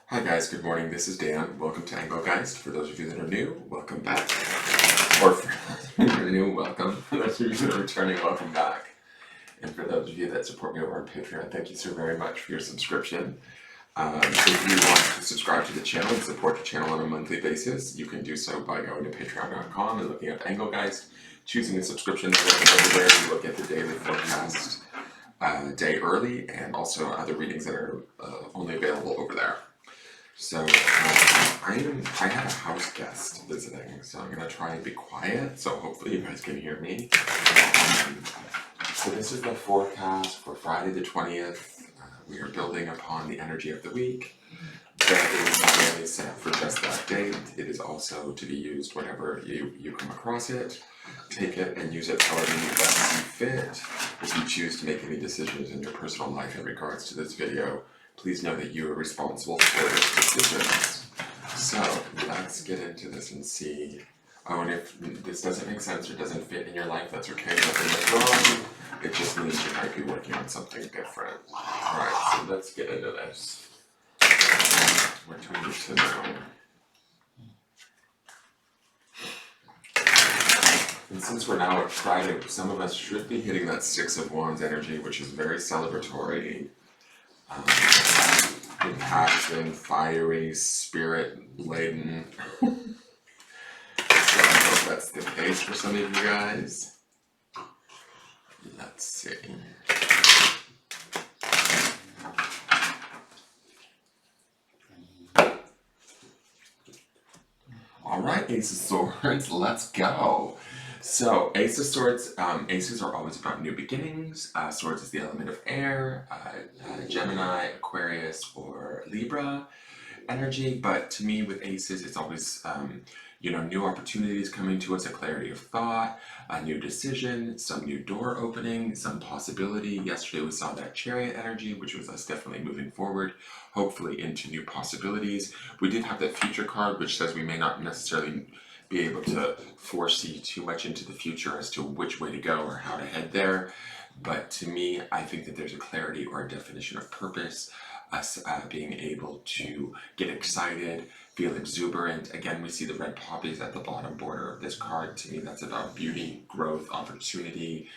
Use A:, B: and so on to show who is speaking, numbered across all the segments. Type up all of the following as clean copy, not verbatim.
A: Hi guys, good morning. This is Dan. Welcome to Engelgeist. For those of you that are new, welcome back. Or for those of you that are new, welcome. For those of you that are returning, welcome back. And for those of you that support me over on Patreon, thank you so very much for your subscription. If you want to subscribe to the channel and support the channel on a monthly basis, you can do so by going to patreon.com and looking up Engelgeist, choosing a subscription that everywhere. You will get the daily forecast day early, and also other readings that are only available over there. So I had a house guest visiting, so I'm gonna try and be quiet, so hopefully you guys can hear me. So this is the forecast for Friday the 20th. We are building upon the energy of the week. That is not only set for just that date, it is also to be used whenever you come across it. Take it and use it however you best see fit. If you choose to make any decisions in your personal life in regards to this video, please know that you are responsible for those decisions. So let's get into this and see. Oh, and if this doesn't make sense or doesn't fit in your life, that's okay. Nothing is wrong. It just means you might be working on something different. Alright, so let's get into this. What do we need to know? And since we're now at Friday, some of us should be hitting that Six of Wands energy, which is very celebratory. Impassioned, fiery, spirit-laden. So I hope that's the case for some of you guys. Let's see. Alright, Ace of Swords, let's go. So, Ace of Swords, aces are always about new beginnings. Swords is the element of air, Gemini, Aquarius, or Libra energy. But to me, with aces, it's always, new opportunities coming to us, a clarity of thought, a new decision, some new door opening, some possibility. Yesterday, we saw that Chariot energy, which was us definitely moving forward, hopefully into new possibilities. We did have that future card, which says we may not necessarily be able to foresee too much into the future as to which way to go or how to head there. But to me, I think that there's a clarity or a definition of purpose, us being able to get excited, feel exuberant. Again, we see the red poppies at the bottom border of this card. To me, that's about beauty, growth, opportunity,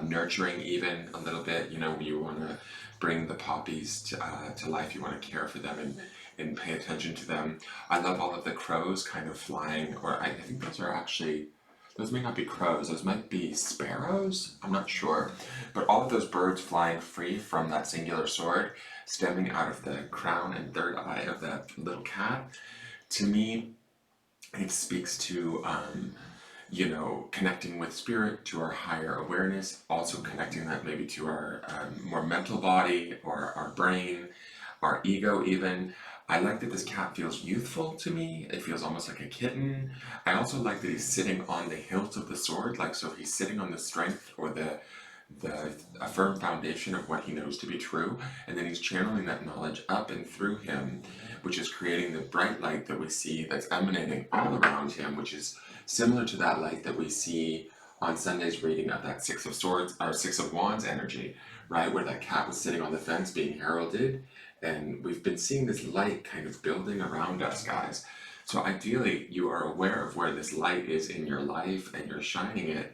A: nurturing even a little bit. You want to bring the poppies to life. You want to care for them and pay attention to them. I love all of the crows kind of flying, or I think those are actually, those may not be crows, those might be sparrows, I'm not sure. But all of those birds flying free from that singular sword, stemming out of the crown and third eye of that little cat. To me, it speaks to, connecting with spirit, to our higher awareness, also connecting that maybe to our more mental body, or our brain, our ego even. I like that this cat feels youthful to me. It feels almost like a kitten. I also like that he's sitting on the hilt of the sword, so he's sitting on the strength or a firm foundation of what he knows to be true, and then he's channeling that knowledge up and through him, which is creating the bright light that we see that's emanating all around him, which is similar to that light that we see on Sunday's reading of that Six of Swords, or Six of Wands energy, right, where that cat was sitting on the fence being heralded. And we've been seeing this light kind of building around us, guys. So ideally, you are aware of where this light is in your life and you're shining it.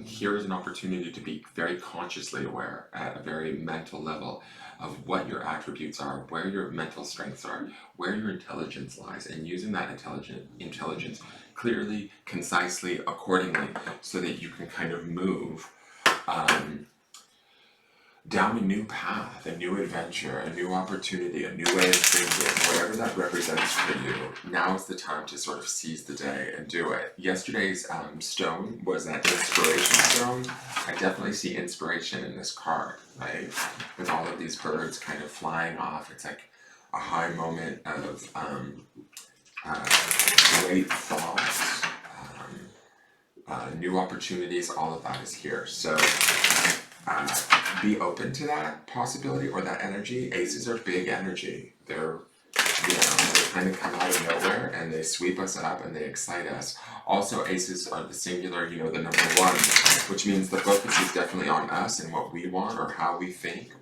A: Here is an opportunity to be very consciously aware at a very mental level of what your attributes are, where your mental strengths are, where your intelligence lies, and using that intelligence clearly, concisely, accordingly, so that you can kind of move down a new path, a new adventure, a new opportunity, a new way of thinking, whatever that represents for you. Now is the time to sort of seize the day and do it. Yesterday's stone was that inspiration stone. I definitely see inspiration in this card, right? With all of these birds kind of flying off. It's like a high moment of great thoughts, new opportunities, all of that is here. So be open to that possibility or that energy. Aces are big energy. They're, they kind of come out of nowhere and they sweep us up and they excite us. Also, aces are the singular, the number one, which means the focus is definitely on us and what we want or how we think,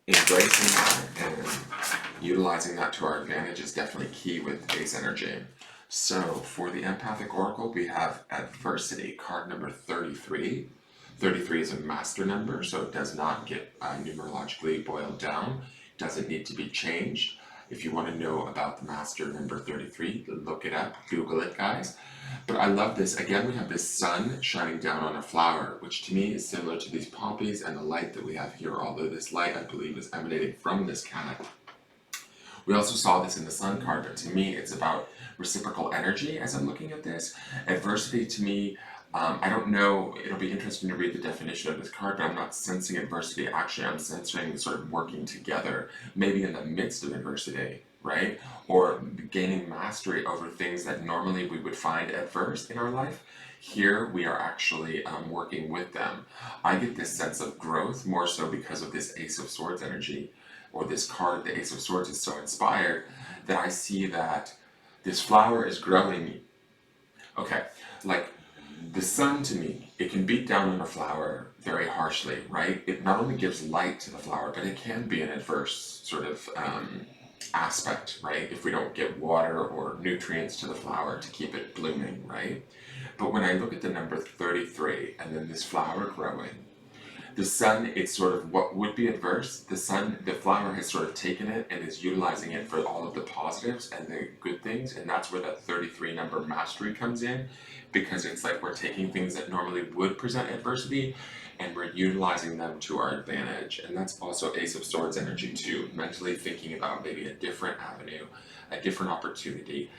A: embracing that and utilizing that to our advantage is definitely key with ace energy. So for the empathic oracle, we have adversity, card number 33. 33 is a master number, so it does not get numerologically boiled down, doesn't need to be changed. If you want to know about the master number 33, look it up, Google it, guys. But I love this. Again, we have this sun shining down on a flower, which to me is similar to these poppies and the light that we have here, although this light, I believe, is emanating from this cat. We also saw this in the sun card, but to me, it's about reciprocal energy as I'm looking at this. Adversity to me, I don't know, it'll be interesting to read the definition of this card, but I'm not sensing adversity. Actually, I'm sensing sort of working together, maybe in the midst of adversity, right? Or gaining mastery over things that normally we would find adverse in our life. Here, we are actually working with them. I get this sense of growth more so because of this Ace of Swords energy, or this card, the Ace of Swords, is so inspired that I see that this flower is growing. Okay, like the sun to me, it can beat down on a flower very harshly, right? It not only gives light to the flower, but it can be an adverse sort of aspect, right? If we don't get water or nutrients to the flower to keep it blooming, right? But when I look at the number 33 and then this flower growing, the sun, it's sort of what would be adverse. The sun, the flower has sort of taken it and is utilizing it for all of the positives and the good things. And that's where that 33 number mastery comes in, because it's like we're taking things that normally would present adversity and we're utilizing them to our advantage. And that's also Ace of Swords energy too, mentally thinking about maybe a different avenue, a different opportunity,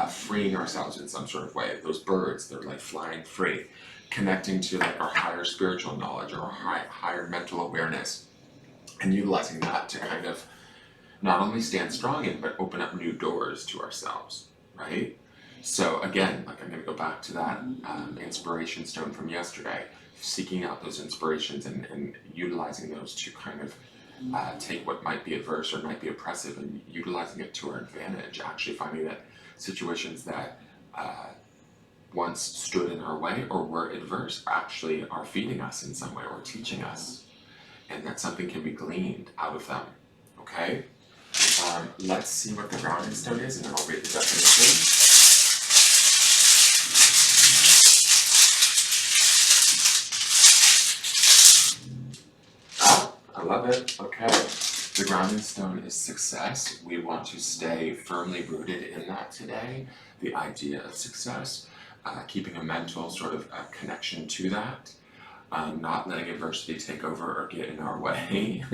A: freeing ourselves in some sort of way. Those birds, they're like flying free, connecting to like our higher spiritual knowledge or our higher mental awareness, and utilizing that to kind of not only stand strong in, but open up new doors to ourselves, right? So again, like I'm going to go back to that inspiration stone from yesterday, seeking out those inspirations and utilizing those to kind of take what might be adverse or might be oppressive and utilizing it to our advantage, actually finding that situations that once stood in our way or were adverse actually are feeding us in some way or teaching us, and that something can be gleaned out of them, okay? Let's see what the grounding stone is, and then I'll read the definition. I love it. Okay. The grounding stone is success. We want to stay firmly rooted in that today. The idea of success, keeping a mental sort of connection to that, not letting adversity take over or get in our way,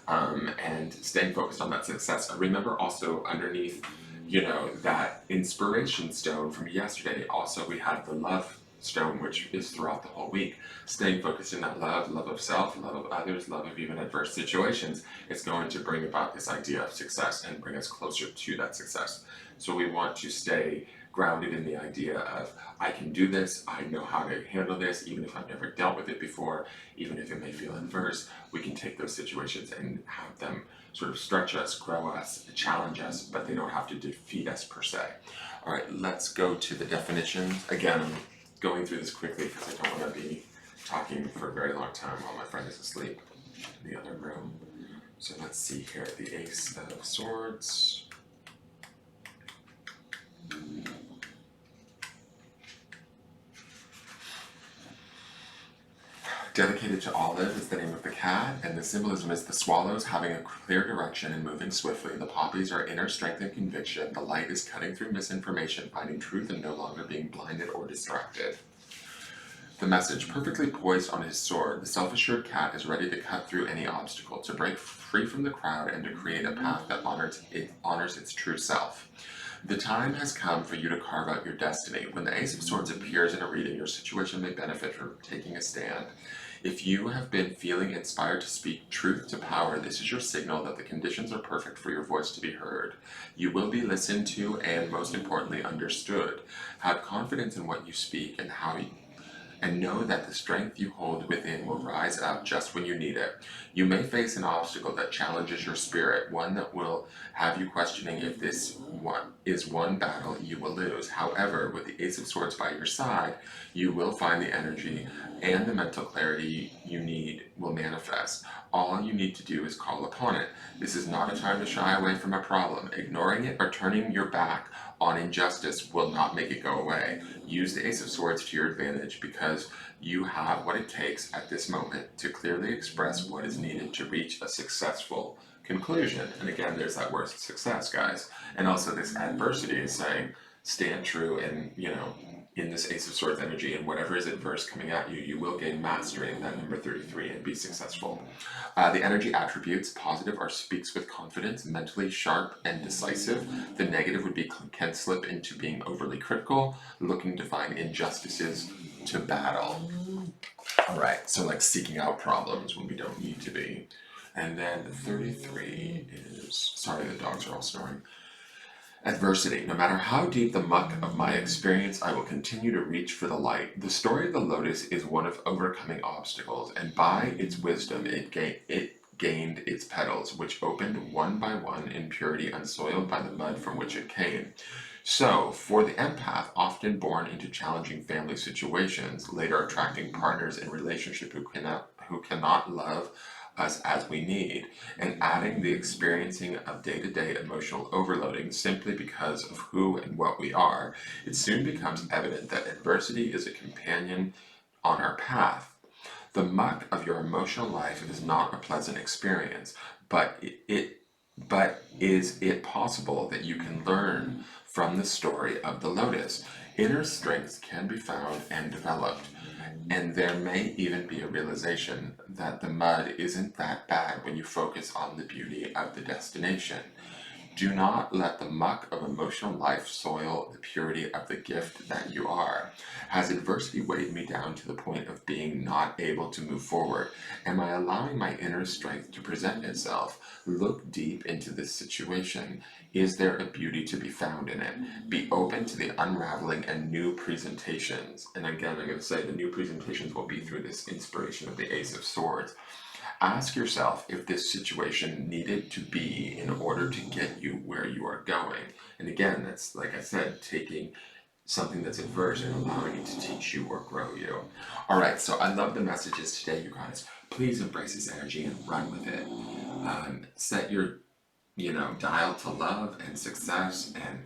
A: and staying focused on that success. Remember also underneath, you know, that inspiration stone from yesterday, also we had the love stone, which is throughout the whole week. Staying focused in that love of self, love of others, love of even adverse situations, it's going to bring about this idea of success and bring us closer to that success. So we want to stay grounded in the idea of, I can do this, I know how to handle this, even if I've never dealt with it before, even if it may feel adverse, we can take those situations and have them sort of stretch us, grow us, challenge us, but they don't have to defeat us per se. All right, let's go to the definition. Again, I'm going through this quickly because I don't want to be talking for a very long time while my friend is asleep in the other room. So let's see here, the Ace of Swords. Dedicated to Olive is the name of the cat, and the symbolism is the swallows having a clear direction and moving swiftly. The poppies are inner strength and conviction. The light is cutting through misinformation, finding truth and no longer being blinded or distracted. The message, perfectly poised on his sword, the self-assured cat is ready to cut through any obstacle, to break free from the crowd and to create a path that honors its true self. The time has come for you to carve out your destiny. When the Ace of Swords appears in a reading, your situation may benefit from taking a stand. If you have been feeling inspired to speak truth to power, this is your signal that the conditions are perfect for your voice to be heard. You will be listened to and, most importantly, understood. Have confidence in what you speak and know that the strength you hold within will rise up just when you need it. You may face an obstacle that challenges your spirit, one that will have you questioning if is one battle you will lose. However, with the Ace of Swords by your side, you will find the energy and the mental clarity you need will manifest. All you need to do is call upon it. This is not a time to shy away from a problem. Ignoring it or turning your back on injustice will not make it go away. Use the Ace of Swords to your advantage because you have what it takes at this moment to clearly express what is needed to reach a successful conclusion. And again, there's that word success, guys. And also this adversity is saying, stand true and, in this Ace of Swords energy, and whatever is adverse coming at you, you will gain mastery in that number 33 and be successful. The energy attributes, positive are speaks with confidence, mentally sharp and decisive. The negative would be can slip into being overly critical, looking to find injustices to battle. All right, so like seeking out problems when we don't need to be. And then the 33 is, sorry, the dogs are all snoring. Adversity. No matter how deep the muck of my experience, I will continue to reach for the light. The story of the lotus is one of overcoming obstacles, and by its wisdom it gained its petals, which opened one by one in purity unsoiled by the mud from which it came. So, for the empath, often born into challenging family situations, later attracting partners in relationship who cannot love us as we need, and adding the experiencing of day-to-day emotional overloading simply because of who and what we are, it soon becomes evident that adversity is a companion on our path. The muck of your emotional life is not a pleasant experience, but is it possible that you can learn from the story of the lotus? Inner strengths can be found and developed, and there may even be a realization that the mud isn't that bad when you focus on the beauty of the destination. Do not let the muck of emotional life soil the purity of the gift that you are. Has adversity weighed me down to the point of being not able to move forward? Am I allowing my inner strength to present itself? Look deep into this situation. Is there a beauty to be found in it? Be open to the unraveling and new presentations. And again, I'm going to say the new presentations will be through this inspiration of the Ace of Swords. Ask yourself if this situation needed to be in order to get you where you are going. And again, that's, like I said, taking something that's adverse and allowing it to teach you or grow you. All right, so I love the messages today, you guys. Please embrace this energy and run with it. Set your, dial to love and success and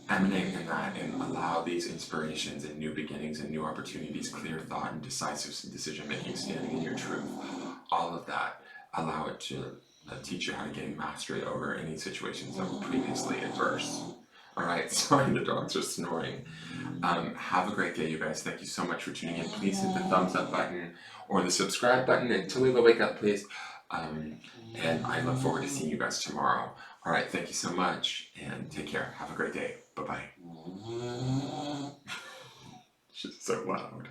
A: emanate in that, and allow these inspirations and new beginnings and new opportunities, clear thought and decisive decision making, standing in your truth, all of that, allow it to teach you how to gain mastery over any situations that were previously adverse. All right, sorry, the dogs are snoring. Have a great day, you guys. Thank you so much for tuning in. Please hit the thumbs up button or the subscribe button and Tallulah, wake up, please. And I look forward to seeing you guys tomorrow. All right, thank you so much, and take care. Have a great day. Bye-bye. She's so loud.